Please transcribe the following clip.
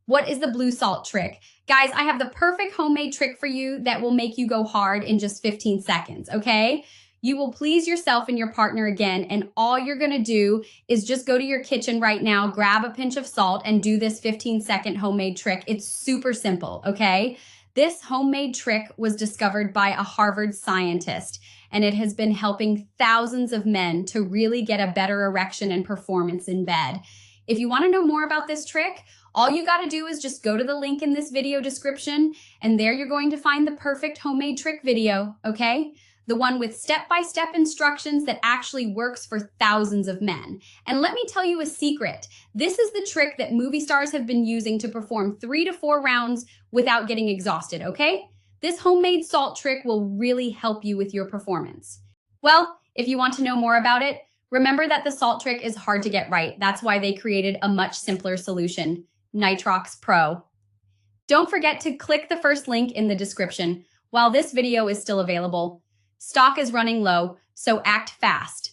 What is the blue salt trick? Guys, I have the perfect homemade trick for you that will make you go hard in just 15 seconds, okay? You will please yourself and your partner again, and all you're gonna do is just go to your kitchen right now, grab a pinch of salt, and do this 15-second homemade trick. It's super simple, okay? This homemade trick was discovered by a Harvard scientist, and it has been helping thousands of men to really get a better erection and performance in bed. If you want to know more about this trick, all you got to do is just go to the link in this video description, and there you're going to find the perfect homemade trick video, okay? The one with step-by-step instructions that actually works for thousands of men. And let me tell you a secret. This is the trick that movie stars have been using to perform 3 to 4 rounds without getting exhausted, okay? This homemade salt trick will really help you with your performance. Well, if you want to know more about it, remember that the salt trick is hard to get right. That's why they created a much simpler solution, Nitrox Pro. Don't forget to click the first link in the description while this video is still available. Stock is running low, so act fast.